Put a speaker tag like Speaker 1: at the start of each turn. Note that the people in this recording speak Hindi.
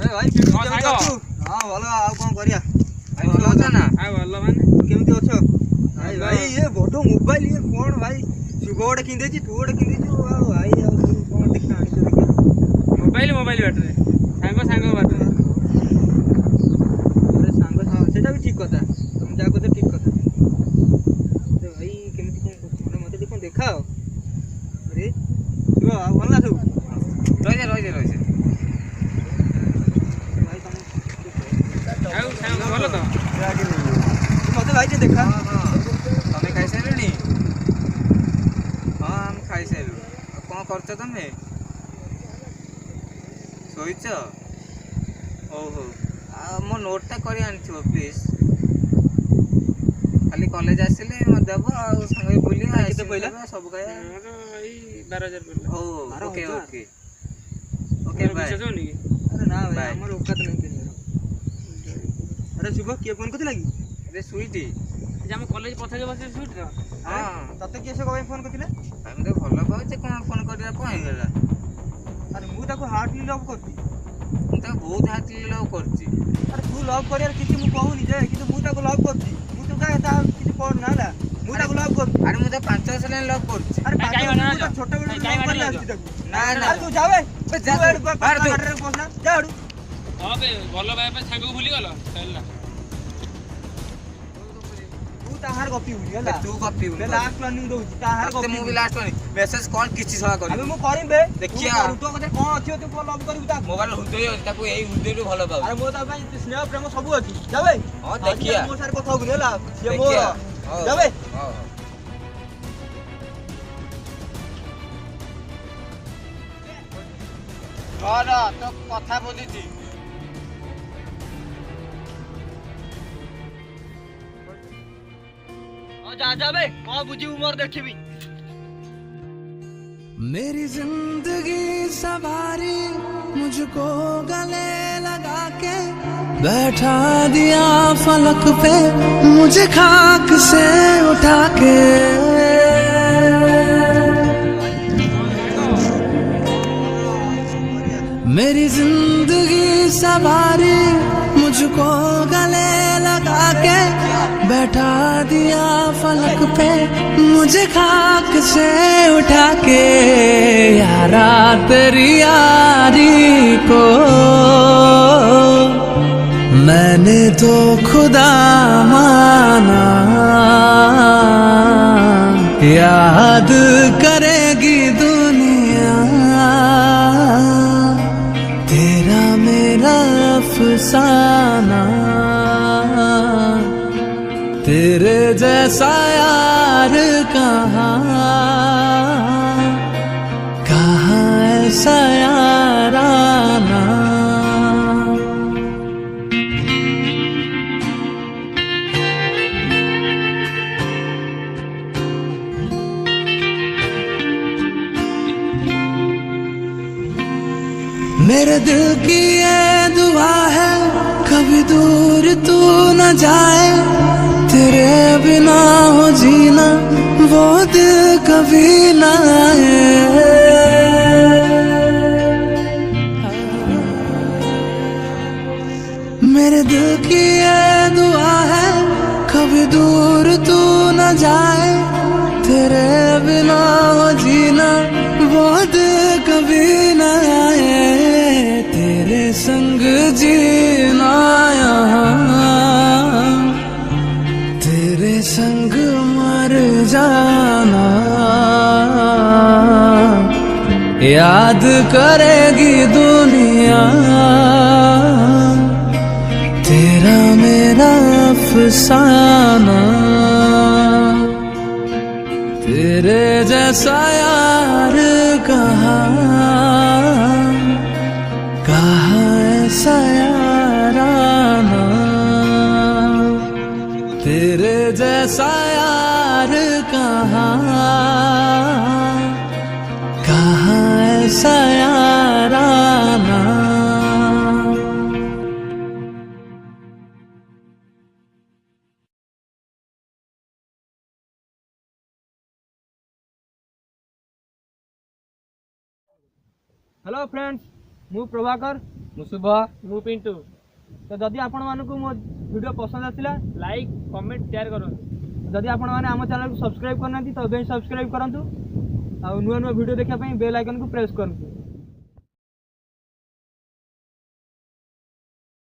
Speaker 1: अरे भाई केमती अछु? हां भलो आ कोन करिया भाई भलो छ ना? हां भलो माने केमती अछो? भाई भाई ये बडो मोबाइल ये कोन भाई सुगोड किंदे छी तू ओड किंदे छी भाई कोन देखना आनी देखिया मोबाइल बैटरी सांग बात अरे सांग सेटा भी ठीक कथा तुम जा को ठीक कथा अरे भाई केमती कोन मते देखो देखाओ अरे जो भला सब रहि जा भल तो मत भाई देखा तुम्हें खाई सारे हाँ हम खाई सारू कौन कर तुम्हें शोच हो मो नोटा कर प्लीज खाली कॉलेज आसिले देव सांग बुला सब कह 12,000 ओके ओके ओके बाय अरे ना भाई हमर औकात नहीं अरे शुभ किए फोन करते लगी अरे स्वीटी जे हम कॉलेज पछे बसे स्वीट रो हां तते किए से कोई फोन करथिले हम तो भलो पाउ जे कोन फोन करिया कोइ गेला अरे मु ताको हार्टली लव करती मु ता बहुत हार्टली लव करती अरे तू लव करियार किछि मु कहूनी जे किंतु मु ताको लव करती मु तो ता किछि कोन नाला मु ताको लव करती अरे मु तो 5 वर्ष ले लव करती अरे 5 वर्ष छोटा बेले लव कर आछि ताको ना ना तू जावे जा बाहर पसना जाडू अबे भलो भाई पे सांग को भूली गलो चलना तू ताहार कॉपी हुई हला तू कॉपी हुई लास्ट प्लानिंग दउ ताहार कॉपी मु भी लास्ट प्लानिंग मेसेज कॉल किछि सवा कर अबे मु करिम बे देखिया तो कते कोन अछि तू लव करिबू ता मोबाइल हृदय ताको एई हृदय रो भलो पाउ अरे मो ता भाई स्नेह प्रेम सब अछि जाबे हां देखिया मो सार कथा होबी हला से मोर जाबे हां और तो कथा बुझिछि जा जाबे कौन बुझी उमर देखबी
Speaker 2: मेरी जिंदगी सवारी मुझको गले लगा के बैठा दिया फलक पे मुझे खाक से उठा के मेरी जिंदगी सवारी मुझको गले लगा के बैठा दिया फलक पे मुझे खाक से उठा के यारा तेरी यारी को मैंने तो खुदा माना याद करेगी दुनिया तेरा मेरा अफसाना तेरे जैसा यार कहाँ ऐसा याराना मेरे दिल की ये दुआ है कभी दूर तू न जाए तेरे बिना हो जीना वो दिल कभी ना आए मेरे दिल की ये दुआ है कभी दूर तू न जाए तेरे बिना हो जीना वो दिल कभी ना आए तेरे संग जीना यहाँ तेरे संग मर जाना याद करेगी दुनिया तेरा मेरा अफसाना तेरे जैसा यार कहाँ ऐसा याराना तेरे जैसा यार कहाँ ऐसा याराना
Speaker 1: हेलो फ्रेंड्स मु प्रभाकर ମୁଁ ଶୁଭ
Speaker 3: ମୁଁ ପିଣ୍ଟୁ।
Speaker 1: ତ ଯଦି ଆପଣ ମାନଙ୍କୁ ମୋ ଭିଡ଼ିଓ ପସନ୍ଦ ଆସିଲା
Speaker 3: ଲାଇକ୍ କମେଣ୍ଟ ସେୟାର କରନ୍ତୁ।
Speaker 1: ଯଦି ଆପଣମାନେ ଆମ ଚ୍ୟାନେଲକୁ ସବସ୍କ୍ରାଇବ୍ କରିନାହାନ୍ତି ତ ଏବେ ସବସ୍କ୍ରାଇବ୍ କରନ୍ତୁ ଆଉ ନୂଆ ନୂଆ ଭିଡ଼ିଓ ଦେଖିବା ପାଇଁ ବେଲ୍ ଆଇକନ୍କୁ ପ୍ରେସ୍ କରନ୍ତୁ।